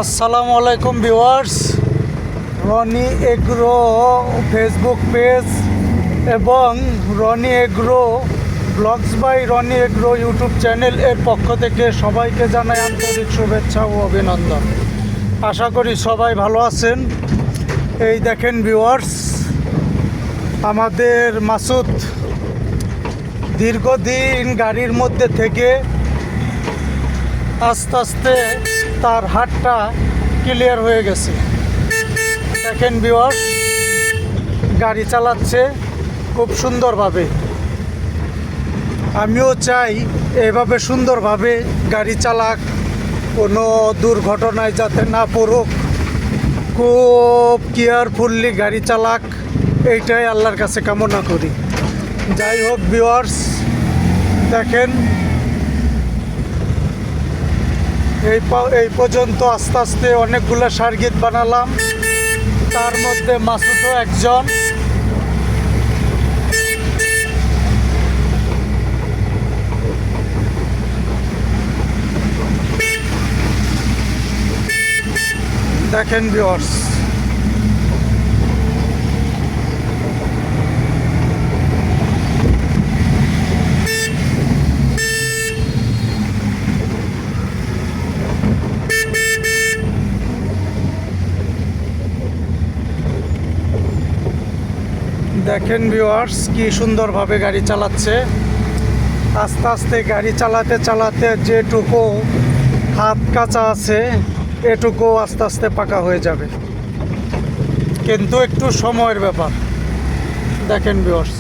আসসালামু আলাইকুম viewers. Roni agro Facebook page এবং Roni agro blogs by Roni agro YouTube channel এর পক্ষ থেকে সবাইকে জানাই আন্তরিক শুভেচ্ছা ও অভিনন্দন। আশা করি সবাই ভালো আছেন। এই দেখেন ভিউয়ার্স, আমাদের মাসুদ দীর্ঘদিন গাড়ির মধ্যে থেকে আস্তে আস্তে তার হাতটা ক্লিয়ার হয়ে গেছে। দেখেন ভিউয়ার্স, গাড়ি চালাচ্ছে খুব সুন্দরভাবে। আমিও চাই এভাবে সুন্দরভাবে গাড়ি চালাক, কোনো দুর্ঘটনায় যাতে না পড়ুক, খুব কেয়ারফুললি গাড়ি চালাক, এইটাই আল্লাহর কাছে কামনা করি। যাই হোক ভিউয়ার্স, দেখেন এই পর্যন্ত আস্তে আস্তে অনেকগুলো সার্কিট বানালাম, তার মধ্যে মাসুদও একজন। দেখেন ভিউয়ার্স, দেখেন ভিউয়ার্স কি সুন্দরভাবে গাড়ি চালাচ্ছে। আস্তে আস্তে গাড়ি চালাতে চালাতে যেটুকু হাত কাঁচা আছে এটুকু আস্তে আস্তে পাকা হয়ে যাবে, কিন্তু একটু সময়ের ব্যাপার। দেখেন ভিউয়ার্স,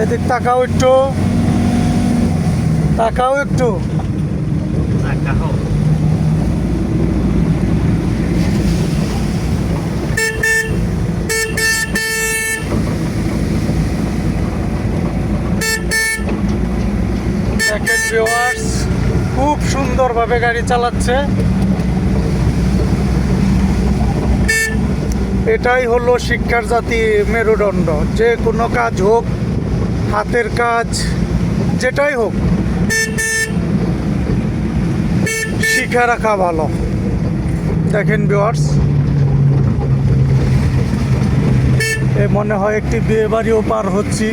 এদিক তাকাও একটু, তাকাও একটু। দেখেন ভিউয়ার্স, খুব সুন্দরভাবে গাড়ি চালাচ্ছে। এটাই হলো শিক্ষার জাতি মেরুদণ্ড। যে কোনো কাজ হোক, হাতের কাজ যেটাই হোক, শিখে রাখা ভালো। দেখেন ভিউয়ার্স, এ মনে হয় একটি বিয়ে বাড়িও পার হচ্ছি।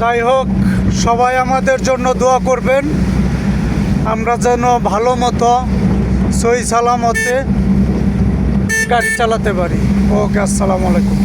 যাই হোক, সবাই আমাদের জন্য দোয়া করবেন, আমরা যেন ভালো মতো সহি সালামতে গাড়ি চালাতে পারি। ওকে, আসসালামু আলাইকুম।